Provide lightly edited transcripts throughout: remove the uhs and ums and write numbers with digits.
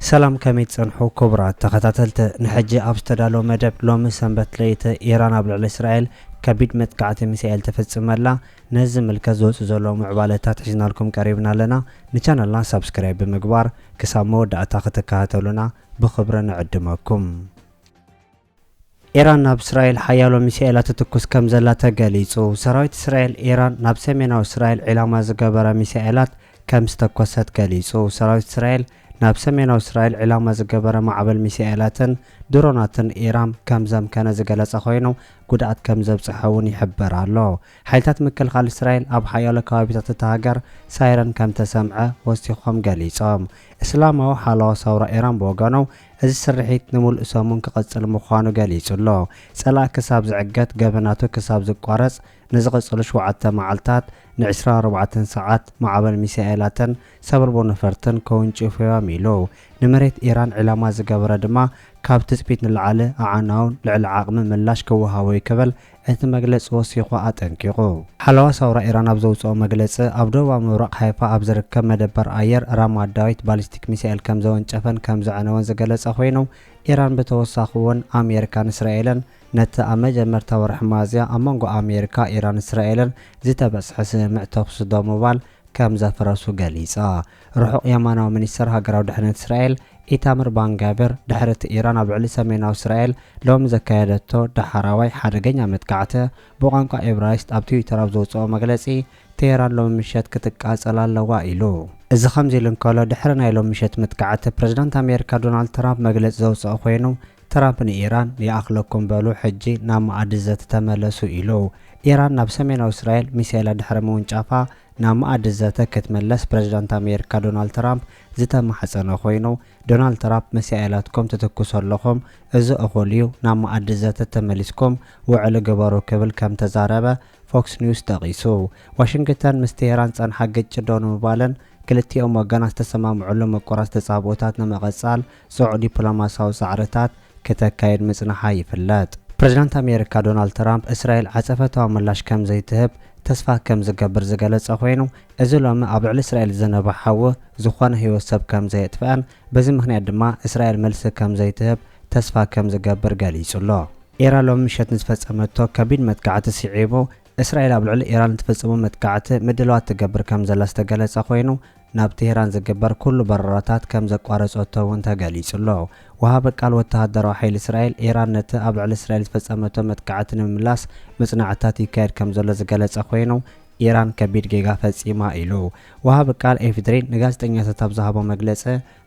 سلام كميت صنحو كبرى تخاتلت نحجي أبستدالو مدب لومي سنبت ليت إيران أبلع إسرائيل كبيد متقعت مسائل تفتصم الله نزم الكزوز زولو معبالتات حجنا لكم قريبنا لنا نشان الله سبسكرايب بمقبار كسامو دعتاقت كهاتلونا بخبرنا نعدمكم. إيران ناب إسرائيل حيالو مسائلات تكوس كم زلاتا قليسو سرايت إسرائيل إيران ناب سميناو إسرائيل علامة زقابرا مسائلات كم ستكوسات قليسو سرايت إسرائيل ناب سميناو إسرائيل علامة زقابرا معبل مسائلاتن دروناتن إيران كمزم كان زقالات أخوينو قدعت كمزب صحاون يحبر الله حيلتات مكل خال إسرائيل أب حيالو كوابيتات التهاجر سايران كم تسمعه وستيخوم قليسام إسلامه حالو صورة إيران بوغانو እዚ ስርሒት ንሙል እሶሙን ክቐጽል ምዃኑ ገሊጹ ኣሎ። ጸላእ ክሳብ ዝዕገት ገበናቱ ክሳብ ዝቋረጽ ንዝቕጽሉ 7 መዓልታት ን24 ሰዓት ማዕበል ሚሳኤላትን ሰብርቦ ነፈርትን ከውንጭፉ እዮም ኢሉ ንመሬት ኢራን ዕላማ ዝገበረ ድማ ካብ ትጽቢት ንላዕሊ ኣዓናውን ልዕሊ ዓቕሚ ምላሽ ክወሃቦ ይክብል እቲ መግለጺ ወሲኹ ኣጠንቂቑ። ሓለዋ ሳውራ ኢራን ኣብ ዘውፅኦ መግለጺ ኣብ ደቡባዊ ምብራቕ ሃይፋ ኣብ ዝርከብ መደበር ኣየር ራማት ዳዊት ባሊስቲክ ሚሳኤል ከም ዘወንጨፈን ከም ዘዕነወን ዝገለጸ ኮይኑ ኢራን ብተወሳኺ እውን ኣሜሪካን እስራኤልን ነቲ ኣብ መጀመርታ ወርሒ ሚያዝያ ኣብ መንጎ ኣሜሪካ ኢራን እስራኤልን ዝተበጽሐ ስምምዕ ተኹስ ዶ ምባል ከም ዘፍረሱ ገሊጻ። ርሑቕ የማናዊ ሚኒስትር ሃገራዊ ድሕነት እስራኤል ኢታምር ባንጋብር ድሕረት ኢራን ኣብ ልዕሊ ሰሜናዊ እስራኤል ሎሚ ዘካየደቶ ዳሕራዋይ ሓደገኛ መጥቃዕቲ ብቋንቋ ኤብራይስጥ ኣብ ትዊተር ኣብ ዘውፅኦ መግለጺ ቴሄራን ሎሚ ምሸት ክትቃጸል ኣለዋ ኢሉ። እዚ ከምዚ ኢሉ እንከሎ ድሕሪ ናይ ሎሚ ምሸት መጥቃዕቲ ፕረዚዳንት ኣሜሪካ ዶናልድ ትራምፕ መግለጺ ዘውፅኦ ኮይኑ ትራምፕ ንኢራን ይኣኽለኩም በሉ ሕጂ ናብ መኣዲ ዘተ ተመለሱ ኢሉ። ኢራን ናብ ሰሜናዊ እስራኤል ሚሳኤላ ድሕሪ ምውንጫፋ ናብ መኣዲ ዘተ ክትመለስ ፕረዚዳንት ኣሜሪካ ዶናልድ ትራምፕ ዝተማሕፀነ ኮይኑ ዶናልድ ትራምፕ ሚሳኤላትኩም ትትኩሱ ኣለኹም እዚ እኹል እዩ ናብ መኣዲ ዘተ ተመሊስኩም ውዕሊ ግበሩ ክብል ከም ተዛረበ ፎክስ ኒውስ ጠቒሱ። ዋሽንግተን ምስ ቴሄራን ጸንሓ ግጭት ዶ ንምባልን ክልቲኦም ወገናት ዝተሰማምዑሉ ምቁራጽ ተጻብኦታት ንመቐጻል ጽዑቕ ዲፕሎማስያዊ ጻዕርታት ከተካይድ ምጽናሓ ይፍለጥ። ፕረዚዳንት ኣሜሪካ ዶናልድ ትራምፕ እስራኤል ዓጸፈታዊ ምላሽ ከም ዘይትህብ ተስፋ ከም ዝገብር ዝገለጸ ኮይኑ እዚ ሎሚ ኣብ ልዕሊ እስራኤል ዝነበ ሓዊ ዝኾነ ህይወት ሰብ ከም ዘየጥፍአን በዚ ምክንያት ድማ እስራኤል መልሲ ከም ዘይትህብ ተስፋ ከም ዝገብር ገሊጹ ኣሎ። ኢራን ሎሚ ምሸት ንዝፈጸመቶ ከቢድ መጥቃዕቲ ስዒቡ እስራኤል ኣብ ልዕሊ ኢራን ትፈጽሞ መጥቃዕቲ ምድለዋት ትገብር ከም ዘላ ዝተገለጸ ኮይኑ ናብ ቴሄራን ዝግበር ኩሉ በረራታት ከም ዘቋረጸቶ እውን ተገሊጹ ኣሎ። ወሃቢ ቃል ወተሃደራዊ ሓይሊ እስራኤል ኢራን ነቲ ኣብ ልዕሊ እስራኤል ዝፈጸመቶ መጥቃዕቲ ንምምላስ መጽናዕታት ይካየድ ከም ዘሎ ዝገለጸ ኮይኑ ኢራን ከቢድ ጌጋ ፈጺማ ኢሉ። ወሃቢ ቃል ኤፍድሪ ንጋዜጠኛታት ኣብ ዝሃቦ መግለጺ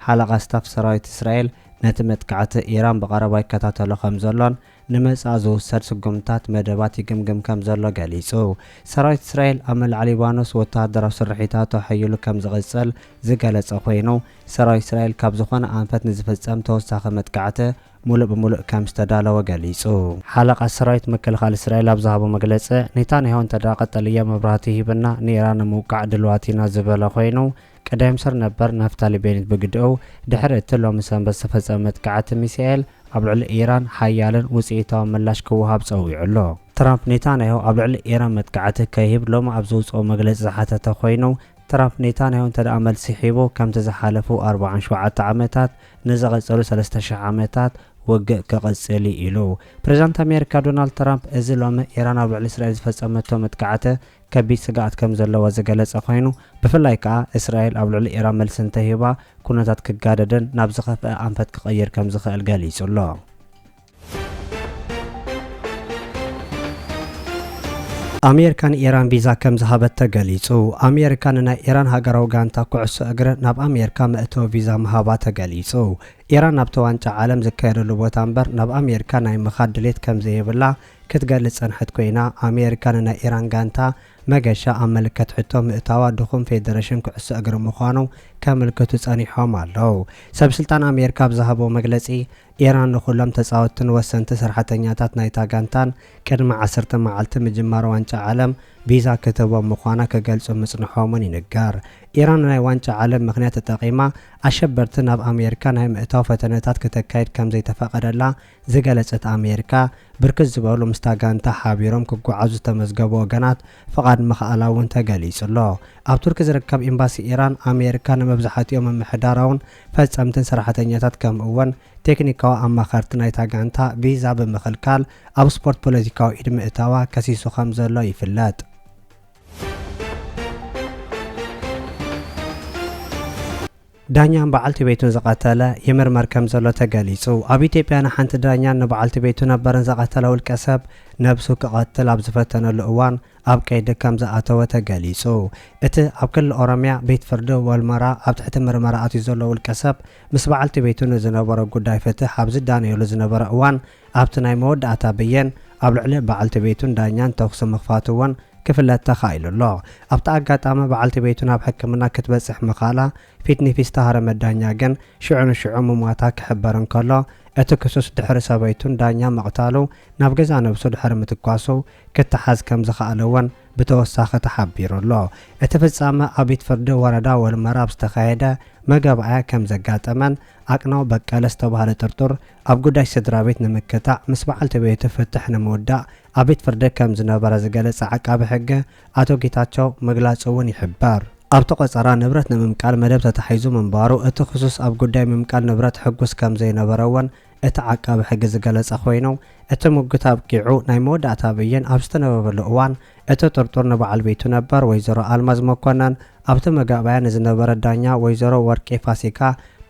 ሓለቓ ስታፍ ሰራዊት እስራኤል ነቲ መጥቃዕቲ ኢራን ብቐረባ ይከታተሎ ከም ዘሎን ንመጻኢ ዝውሰድ ስጉምታት መደባት ይግምግም ከም ዘሎ ገሊጹ። ሰራዊት እስራኤል ኣብ መልዕሊ ሊባኖስ ወተሃደራዊ ስርሒታቱ ሓይሉ ከም ዝቕጽል ዝገለጸ ኮይኑ ሰራዊት እስራኤል ካብ ዝኾነ ኣንፈት ንዝፍጸም ተወሳኺ መጥቃዕቲ ሙሉእ ብምሉእ ከም ዝተዳለወ ገሊጹ። ሓለቓ ሰራዊት ምክልኻል እስራኤል ኣብ ዝሃቦ መግለጺ ኔታንያሁ እንተደኣ ቀጠልያ መብራህቲ ሂብና ንኢራን ንምውቃዕ ድልዋት ኢና ዝበለ ኮይኑ ቀዳም ሰር ነበር ናፍታሊ ቤኔት በግድኡ ድሕሪ እቲ ሎሚ ሰንበት ዝተፈጸመ መጥቃዕቲ ሚሳኤል ኣብ ልዕሊ ኢራን ሓያልን ውፅኢታዊ ምላሽ ክወሃብ ፀዊዑ ኣሎ። ትራምፕ ኔታንያሁ ኣብ ልዕሊ ኢራን መጥቃዕቲ ከይህብ ሎሚ ኣብ ዘውፅኦ መግለፂ ዝሓተተ ኮይኑ ትራምፕ ኔታንያሁ እንተደኣ መልሲ ሒቡ ከምቲ ዝሓለፉ 47 ዓመታት ንዝቐጸሉ 3000 ዓመታት ውግእ ክቕጽል ኢሉ። ፕረዚዳንት ኣሜሪካ ዶናልድ ትራምፕ እዚ ሎሚ ኢራን ኣብ ልዕሊ እስራኤል ዝፈጸመቶ መጥቃዕቲ ከቢድ ስጋኣት ከም ዘለዎ ዝገለጸ ኮይኑ ብፍላይ ከዓ እስራኤል ኣብ ልዕሊ ኢራን መልሲ እንተሂባ ኩነታት ክጋደድን ናብ ዝኸፍአ ኣንፈት ክቕይር ከም ዝኽእል ገሊጹ ኣሎ። ኣሜሪካን ኢራን ቪዛ ከም ዝሃበት ተገሊጹ። ኣሜሪካ ንናይ ኢራን ሃገራዊ ጋንታ ኩዕሶ እግሪ ናብ ኣሜሪካ መእተዊ ቪዛ ምሃባ ተገሊጹ። ኢራን ናብቲ ዋንጫ ዓለም ዝካየደሉ ቦታ እምበር ናብ ኣሜሪካ ናይ ምኻድ ድሌት ከም ዘይብላ ክትገልጽ ጸንሐት ኮይና ኣሜሪካ ንናይ ኢራን ጋንታ መገሻ ኣብ መልከት ሕቶ ምእታዋ ድኹም ፌደሬሽን ኩዕሶ እግሪ ምዃኑ ከምልክቱ ጸኒሖም ኣለው። ሰብስልጣን ኣሜሪካ ብዝሃቦ መግለጺ ኢራን ንኹሎም ተጻወትን ወሰንቲ ሰራሕተኛታት ናይታ ጋንታን ቅድሚ 10 መዓልቲ ምጅማር ዋንጫ ዓለም ቪዛ ክትቦም ምዃና ክገልጹ ምጽንሖምን ይንገር። ኢራን ናይ ዋንጫ ዓለም ምክንያት ተጠቂማ ኣሸበርቲ ናብ ኣሜሪካ ናይ ምእታው ፈተነታት ከተካይድ ከም ዘይተፈቀደላ ዝገለጸት ኣሜሪካ ብርክት ዝበሉ ምስታ ጋንታ ሓቢሮም ክጓዓዙ ዝተመዝገቡ ወገናት ፍቓድ ምኻድ ምኽኣላ እውን ተገሊጹሎ ኣብ ቱርክ ዝርከብ ኤምባሲ ኢራን ኣሜሪካ ንመብዛሕትኦም ምሕዳራውን ፈጸምትን ሰራሕተኛታት ከምኡውን ቴክኒካዊ ኣማኸርቲ ናይታ ጋንታ ቪዛ ብምኽልካል ኣብ ስፖርት ፖለቲካዊ ኢድ ምእታዋ ከሲሱ ከም ዘሎ ይፍለጥ። ዳኛ በዓልቲ ቤቱን ዘቀተለ ይምርመር ከም ዘሎ ተገሊጹ። ኣብ ኢትዮጵያ ንሓንቲ ዳኛ ንበዓልቲ ቤቱ ነበረን ዘቀተለ ውልቀ ሰብ ነብሱ ክቐትል ኣብ ዝፈተነሉ እዋን ኣብ ቀይዲ ከም ዝኣተወ ተገሊጹ። እቲ ኣብ ክልል ኦሮሚያ ቤት ፍርዲ ወልመራ ኣብ ትሕቲ ምርመራ ኣትዩ ዘሎ ውልቀ ሰብ ምስ በዓልቲ ቤቱ ዝነበረ ጉዳይ ፍትሕ ኣብ ዝዳነየሉ ዝነበረ እዋን ኣብቲ ናይ መወዳእታ ብየን ኣብ ልዕሊ በዓልቲ ቤቱን ዳኛን ተኩሲ ምኽፋት እውን ክፍለጥ ተኻኢሉሎ። ኣብቲ ኣጋጣሚ በዓልቲ ቤቱ ናብ ሕክምና ክትበጽሕ ምኻላ ፊት ንፊት ዝተሃረመ ዳኛ ግን ሽዑ ንሽዑ ምሟታ ክሕበር እንከሎ እቲ ክሱስ ድሕሪ ሰበይቱን ዳኛ መቕታሉ ናብ ገዛ ነብሱ ድሕሪ ምትኳሱ ክትሓዝ ከም ዝኽኣለ እውን ብተወሳኺ ተሓቢሩሎ። እቲ ፍጻመ ኣብ ቤት ፍርዲ ወረዳ ወልመራ ኣብ ዝተኻየደ መገብኣያ ከም ዘጋጠመን ኣቅናው በቀለ ዝተባሃለ ጥርጡር ኣብ ጉዳይ ስድራ ቤት ንምክታዕ ምስ በዓልቲ ቤቱ ፍትሕ ንምውዳእ ኣብ ቤት ፍርዲ ከም ዝነበረ ዝገለጸ ዓቃቢ ሕጊ ኣቶ ጌታቸው ምግላጹ እውን ይሕበር። ኣብቲ ቆፀራ ንብረት ንምምቃል መደብ ተታሒዙ ምንባሩ እቲ ክሱስ ኣብ ጉዳይ ምምቃል ንብረት ሕጉስ ከም ዘይነበረ እውን እቲ ዓቃቢ ሕጊ ዝገለጸ ኮይኑ እቲ ሙግት ኣብቂዑ ናይ መወዳእታ ብይን ኣብ ዝተነበበሉ እዋን እቲ ጥርጡር ንበዓል ቤቱ ነበር ወይዘሮ ኣልማዝ መኮነን ኣብቲ መጋባያ ንዝነበረ ዳኛ ወይዘሮ ወርቄ ፋሲካ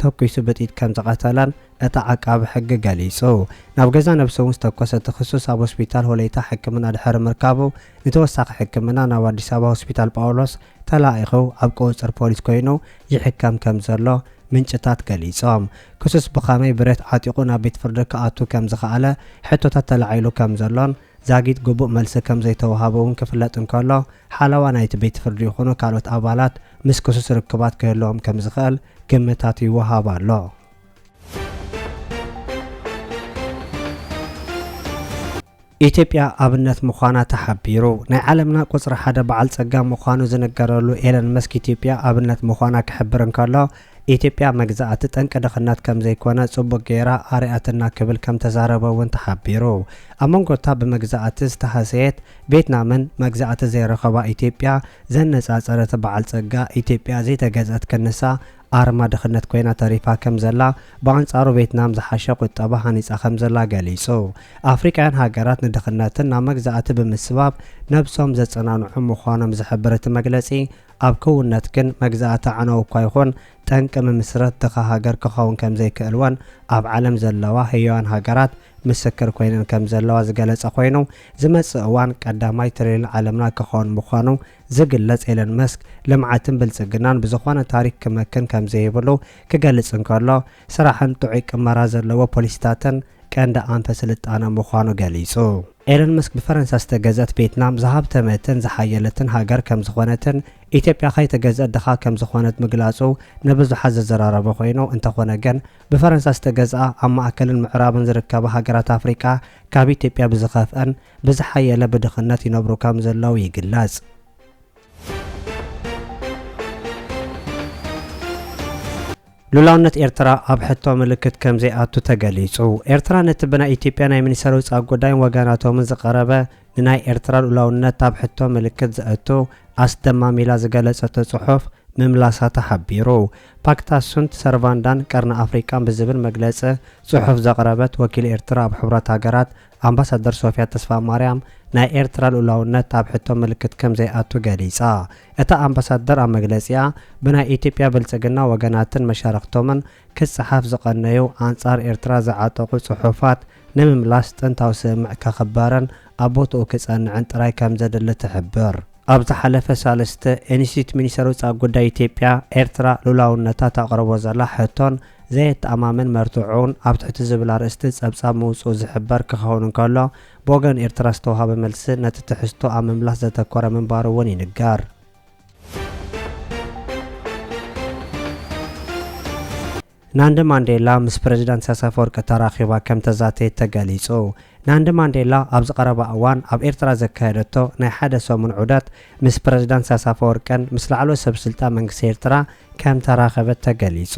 ተኩሱ ብጢት ከም ዝቀተለን እቲ ዓቃቢ ሕጊ ገሊጹ። ናብ ገዛ ነብሱ እውን ዝተኮሰ እቲ ክሱስ ኣብ ሆስፒታል ሆለይታ ሕክምና ድሕሪ ምርካቡ ንተወሳኺ ሕክምና ናብ ኣዲስ ኣበባ ሆስፒታል ጳውሎስ ተላኢኹ ኣብ ቁፅር ፖሊስ ኮይኑ ይሕከም ከም ዘሎ ምንጭታት ገሊጾም። ክሱስ ብኸመይ ብረት ዓጢቑ ናብ ቤት ፍርዲ ክኣቱ ከም ዝኽኣለ ሕቶታት ተላዒሉ ከም ዘሎን ዛጊድ ግቡእ መልሲ ከም ዘይተዋሃበ እውን ክፍለጥ እንከሎ ሓለዋ ናይቲ ቤት ፍርዲ ይኹኑ ካልኦት ኣባላት ምስ ክሱስ ርክባት ክህልዎም ከም ዝኽእል ግምታት ይወሃብ ኣሎ። ኢትዮጵያ ኣብነት ምዃና ተሓቢሩ። ናይ ዓለምና ቁፅሪ ሓደ በዓል ጸጋ ምዃኑ ዝነገረሉ ኤለን መስክ ኢትዮጵያ ኣብነት ምዃና ክሕብር እንከሎ ኢትዮጵያ መግዛእቲ ጠንቂ ድኽነት ከም ዘይኮነ ጽቡቕ ጌራ ኣርኣትና ክብል ከም ተዛረበ እውን ተሓቢሩ። ኣብ መንጎታ ብመግዛእቲ ዝተሃሰየት ቪየትናምን መግዛእቲ ዘይረኸባ ኢትዮጵያ ዘነጻጸረት በዓል ጸጋ ኢትዮጵያ ዘይተገዝአት ክንሳ ኣርማ ድኽነት ኮይና ተሪፋ ከም ዘላ ብኣንጻሩ ቪየትናም ዝሓሸ ቁጠባ ሃኒጻ ከም ዘላ ገሊጹ። ኣፍሪካውያን ሃገራት ንድኽነትን ናብ መግዛእቲ ብምስባብ ነብሶም ዘጸናንዑ ምዃኖም ዝሕብር እቲ መግለጺ ኣብ ክውነት ግን መግዛእቲ ዓነው እኳ ይኹን ጠንቂ ምምስረት ድኻ ሃገር ክኸውን ከም ዘይክእልወን ኣብ ዓለም ዘለዋ ህያዋን ሃገራት ምስክር ኮይነን ከም ዘለዋ ዝገለጸ ኮይኑ ዝመጽእ እዋን ቀዳማይ ትልል ዓለምና ክኸውን ምዃኑ ዝግለጽ ኤለን መስክ ልምዓትን ብልጽግናን ብዝኾነ ታሪክ ክመክን ከም ዘይብሉ ክገልጽ እንከሎ ስራሕን ጥዑይ ቅመራ ዘለዎ ፖሊሲታትን ቀንዲ ኣንፈ ስልጣነ ምዃኑ ገሊጹ። ኤለን መስክ ብፈረንሳ ዝተገዘት ቪየትናም ዝሃብተመትን ዝሓየለትን ሃገር ከም ዝኾነትን ኢትዮጵያ ከይተገዘት ድኻ ከም ዝኾነት ምግላጹ ንብዙሓት ዘዘራረበ ኮይኑ እንተኾነ ግን ብፈረንሳ ዝተገዝኣ ኣብ ማእከልን ምዕራብን ዝርከባ ሃገራት ኣፍሪካ ካብ ኢትዮጵያ ብዝኸፍአን ብዝሓየለ ብድኽነት ይነብሩ ከም ዘለው ይግለጽ። ሉላውነት ኤርትራ ኣብ ሕቶ ምልክት ከም ዘይኣቱ ተገሊጹ። ኤርትራ ነቲ ብናይ ኢትዮጵያ ናይ ሚኒስትር ውፃእ ጉዳይን ወገናቶምን ዝቐረበ ንናይ ኤርትራ ሉላውነት ኣብ ሕቶ ምልክት ዘእቱ ኣስደማሚላ ዝገለጸቶ ጽሑፍ ምምላሳ ተሓቢሩ። ፓክታሱንት ሰርቫንዳን ቀርኒ ኣፍሪካን ብዝብል መግለጺ ጽሑፍ ዘቕረበት ወኪል ኤርትራ ኣብ ሕብረት ሃገራት ኣምባሳደር ሶፊያ ተስፋ ማርያም ናይ ኤርትራ ሉላውነት ኣብ ሕቶ ምልክት ከም ዘይኣቱ ገሊጻ። እታ ኣምባሳደር ኣብ መግለጺኣ ብናይ ኢትዮጵያ ብልጽግና ወገናትን መሻርክቶምን ክጽሓፍ ዝቐነዩ ኣንጻር ኤርትራ ዝዓጠቑ ጽሑፋት ንምምላስ ጥንታዊ ስምዕ ከኽበረን ኣብ ቦትኡ ክጸንዕን ጥራይ ከም ዘድሊ ትሕብር። ኣብ ዝሓለፈ ሳለስተ ኢንስቲትዩት ሚኒስትር ውፃእ ጉዳይ ኢትዮጵያ ኤርትራ ሉላውነታ ተቕርቦ ዘላ ሕቶን ዘየተኣማምን መርትዑን ኣብ ትሕቲ ዝብል ኣርእስቲ ጸብጻብ ምውፅኡ ዝሕበር ክኸውን እንከሎ ብወገን ኤርትራ ዝተዋሃበ መልሲ ነቲ ትሕዝቶ ኣብ ምምላስ ዘተኮረ ምንባሩ እውን ይንገር። ናንዲ ማንዴላ ምስ ፕሬዚዳንት ኢሳያስ ኣፈወርቂ ተራኺባ ከም ተዛተየት ተገሊጹ። ናንዲ ማንዴላ ኣብ ዝቐረባ እዋን ኣብ ኤርትራ ዘካየደቶ ናይ ሓደ ሰሙን ዑደት ምስ ፕሬዚዳንት ኢሳያስ ኣፈወርቅን ምስ ላዕሎ ሰብ ስልጣን መንግስቲ ኤርትራ ከም ተራኸበት ተገሊጹ።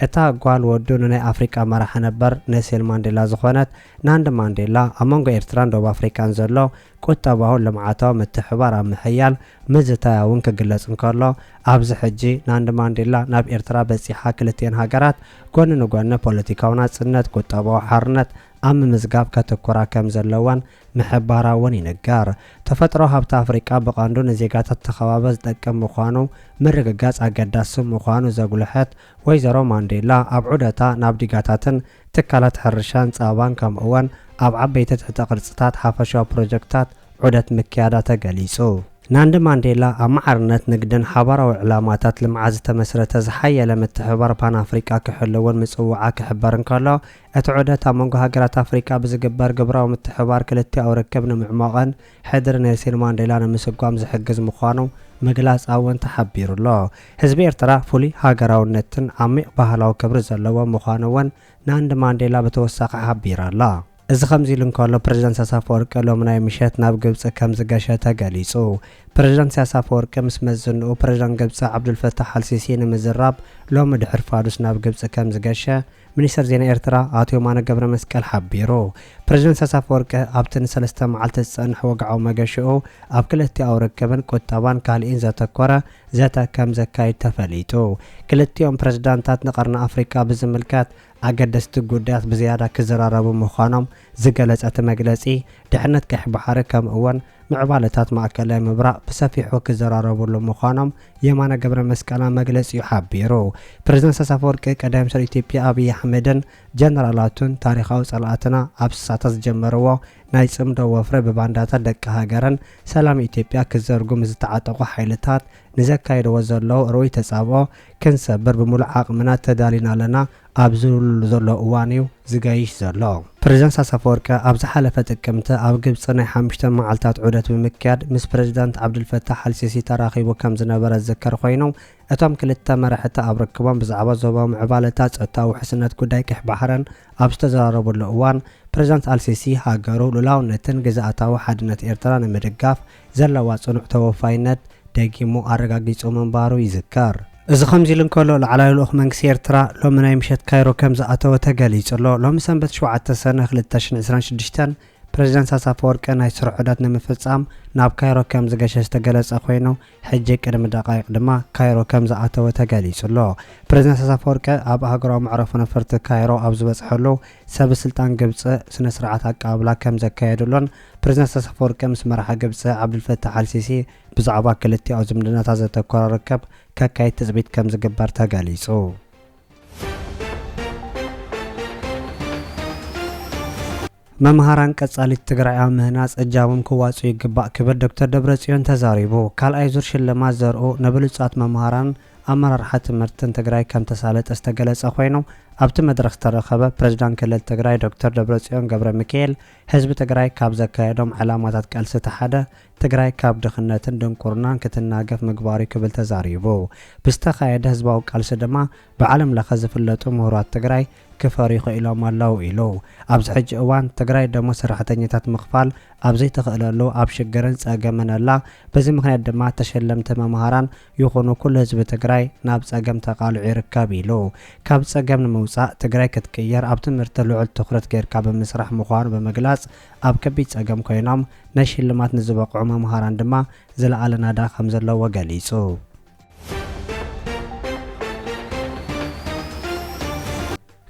እታ ጓል ወዱ ንናይ ኣፍሪቃ መራሒ ነበር ኔልሰን ማንዴላ ዝኾነት ናንዲ ማንዴላ ኣብ መንጎ ኤርትራን ደቡብ ኣፍሪካን ዘሎ ቁጠባውን ልምዓታዊ ምትሕብባር ኣብ ምሕያል ምዝታያውን ክግለጽ እንከሎ ኣብዚ ሕጂ ናንዲ ማንዴላ ናብ ኤርትራ በፂሓ ክልቲአን ሃገራት ጎኒ ንጎኒ ፖለቲካዊ ናጽነት ቁጠባዊ ሓርነት ኣብ ምምዝጋብ ከተኮራ ከም ዘለወን ምሕባራ እውን ይነገር። ተፈጥሮ ሃብቲ ኣፍሪቃ ብቐንዱ ንዜጋታት ተኸባቢ ዝጠቅም ምዃኑ ምርግጋጽ ኣገዳሲ ምዃኑ ዘጉልሐት ወይዘሮ ማንዴላ ኣብ ዑደታ ናብ ዲጋታትን ትካላት ሕርሻን ጸባን ከምኡውን ኣብ ዓበይቲ ትሕተ ቅርጽታት ሓፈሻዊ ፕሮጀክታት ዑደት ምክያዳ ተገሊጹ። ናንዲ ማንዴላ ኣብ ማዕርነት ንግድን ሓባራዊ ዕላማታት ልምዓት ዝተመስረተ ዝሓየለ ምትሕብባር ፓን ኣፍሪቃ ክሕልውን ምጽዋዓ ክሕበር እንከሎ እቲ ዑደት ኣብ መንጎ ሃገራት ኣፍሪቃ ብዝግበር ግብራዊ ምትሕብባር ክልቲአዊ ርክብ ንምዕማቕን ሕድሪ ኔልሰን ማንዴላ ንምስጓም ዝሕግዝ ምዃኑ ምግላጽ እውን ተሓቢሩሎ። ህዝቢ ኤርትራ ፍሉይ ሃገራውነትን ዓሚቕ ባህላዊ ክብሪ ዘለዎ ምዃኑ እውን ናንዲ ማንዴላ ብተወሳኺ ሓቢራላ። እዚ ከምዚ ኢሉ እንከሎ ፕረዚደንት ኢሳያስ አፈወርቂ ሎሚ ናይ ምሸት ናብ ግብፂ ከም ዝገሸ ተገሊጹ። ፕረዚደንት ኢሳያስ አፈወርቂ ምስ መዝንኡ ፕረዚደንት ግብፂ ዓብዱልፈታሕ አልሲሲ ንምዝራብ ሎሚ ድሕሪ ፋዱስ ናብ ግብፂ ከም ዝገሸ ሚኒስትር ዜና ኤርትራ አቶ የማነ ገብረ መስቀል ሓቢሩ። ፕረዚደንት ኢሳያስ አፈወርቂ ኣብቲ ንሰለስተ መዓልቲ ዝጸንሐ ወግዓዊ መገሽኡ ኣብ ክልቲአዊ ርክብን ቁጠባን ካልእን ዘተኮረ ዘተ ከም ዘካይድ ተፈሊጡ። ክልቲኦም ፕረዚዳንታት ንቐርኒ ኣፍሪቃ ብዝምልከት ኣገደስቲ ጉዳያት ብዝያዳ ክዘራረቡ ምዃኖም ዝገለጸ መግለጺ ድሕነት ቀይሕ ባሕሪ ከምኡውን ምዕባለታት ማእከላይ ምብራቕ ብሰፊሑ ክዘራረቡሉ ምዃኖም የማነ ገብረ መስቀል መግለጺኡ ሓቢሩ። ፕረዚደንት ኢሳያስ አፈወርቂ ቀዳማይ ሚኒስትር ኢትዮጵያ ኣብይ ኣሕመድን ጀነራላቱን ታሪኻዊ ጸላእትና ኣብ ስሳታት ዝጀመርዎ ናይ ጽምዶ ወፍሪ ብባንዳታት ደቂ ሃገርን ሰላም ኢትዮጵያ ክዘርጉም ዝተዓጠቑ ሓይልታት ንዘካይድዎ ዘለዉ ርኡይ ተጻብኦ ክንሰብር ብምሉእ ዓቕምና ተዳሊና ኣለና ኣብ ዝብሉ ዘሎ እዋን እዩ ዝገይሽ ዘሎ። ፕረዚደንት ኢሳያስ አፈወርቂ ኣብ ዝሓለፈ ጥቅምቲ ኣብ ግብፂ ናይ 5 መዓልታት ዑደት ብምክያድ ምስ ፕረዚደንት ዓብዱልፈታሕ አልሲሲ ተራኺቡ ከም ዝነበረ ዝዝከር ኮይኑ እቶም ክልተ መራሕቲ ኣብ ርክቦም ብዛዕባ ዞባዊ ምዕባለታት ጸጥታዊ ውሕስነት ጉዳይ ቀይሕ ባሕርን ኣብ ዝተዘራረቡሉ እዋን ፕረዚደንት አልሲሲ ሃገሩ ሉላውነትን ግዝኣታዊ ሓድነት ኤርትራ ንምድጋፍ ዘለዋ ጽኑዕ ተወፋይነት ደጊሙ ኣረጋጊጹ ምንባሩ ይዝከር። እዚ ከምዚ ኢሉ እንከሎ ላዕለዋይ ልኡኽ መንግስቲ ኤርትራ ሎሚ ናይ ምሸት ካይሮ ከም ዝኣተወ ተገሊጹሎ። ሎሚ ሰንበት 7 ሰነ 2026 ፕረዚደንት ኢሳያስ አፈወርቂ ናይ ስራሕ ዑደት ንምፍጻም ናብ ካይሮ ከም ዝገሸ ዝተገለጸ ኮይኑ ሕጂ ቅድሚ ደቃይቕ ድማ ካይሮ ከም ዝኣተወ ተገሊጹሎ። ፕረዚደንት ኢሳያስ አፈወርቂ ኣብ ሃገራዊ መዕረፎ ነፈርቲ ካይሮ ኣብ ዝበጽሐሉ ሰብ ስልጣን ግብፂ ስነ ስርዓት ኣቀባብላ ከም ዘካየድሎን ፕረዚደንት ኢሳያስ አፈወርቂ ምስ መራሒ ግብፂ ዓብዱልፈታሕ አልሲሲ ብዛዕባ ክልቲአዊ ዝምድናታት ዘተኮረ ርክብ ከካይድ ትጽቢት ከም ዝግበር ተገሊጹ። መምሃራን ቀጻሊት ትግራይ ኣብ ምህናጽ እጃቦም ክዋጹ ይግባእ ክብል ዶክተር ደብረጽዮን ተዛሪቡ። ካልኣይ ዙር ሽልማት ዘርኡ ንብሉጻት መምሃራን ኣመራርሓ ትምህርትን ትግራይ ከም ተሳለጠ ዝተገለጸ ኮይኑ ኣብቲ መድረኽ ዝተረኸበ ፕረዚዳንት ክልል ትግራይ ዶክተር ደብረጽዮን ገብረ ሚካኤል ህዝቢ ትግራይ ካብ ዘካየዶም ዕላማታት ቃልሲ እቲ ሓደ ትግራይ ካብ ድኽነትን ድንቁርናን ክትናገፍ ምግባሩ ክብል ተዛሪቡ። ብዝተኻየደ ህዝባዊ ቃልሲ ድማ ብዓለም ለኸ ዝፍለጡ ምሁራት ትግራይ ክፈሪኹ ኢሎም ኣለው ኢሉ። ኣብዚ ሕጂ እዋን ትግራይ ደሞ ሰራሕተኛታት ምኽፋል ኣብ ዘይትኽእለሉ ኣብ ሽግርን ጸገምን ኣላ። በዚ ምክንያት ድማ ተሸለምቲ መምሃራን ይኹኑ ኩሉ ህዝቢ ትግራይ ናብ ጸገም ተቃልዑ ይርከብ ኢሉ። ካብ ጸገም ንምውፃእ ትግራይ ክትቅየር ኣብ ትምህርቲ ልዑል ትኹረት ጌርካ ብምስራሕ ምዃኑ ብምግላጽ ኣብ ከቢድ ጸገም ኮይኖም ናይ ሽልማት ንዝበቕዑ መምሃራን ድማ ዝለዓለ ናዳ ከም ዘለዎ ገሊጹ።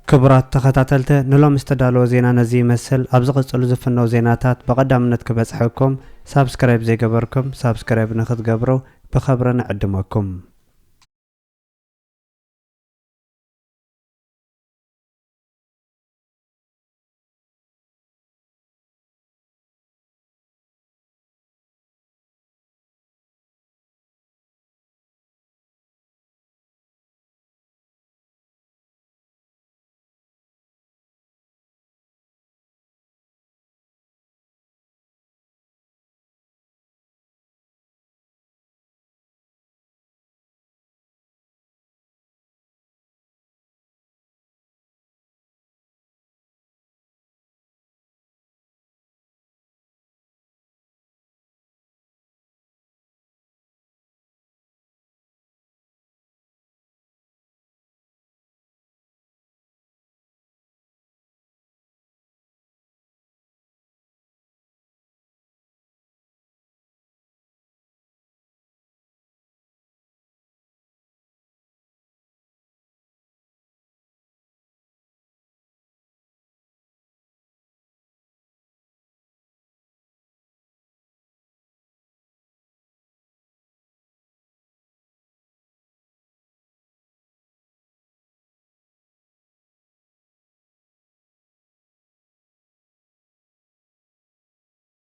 ክቡራት ተኸታተልቲ ንሎም ዝተዳለወ ዜና ነዚ ይመስል። ኣብ ዝቕጽሉ ዝፍነው ዜናታት ብቐዳምነት ክበጽሐኩም ሳብስክራይብ ዘይገበርኩም ሳብስክራይብ ንኽትገብሩ ብኸብሪ ንዕድመኩም።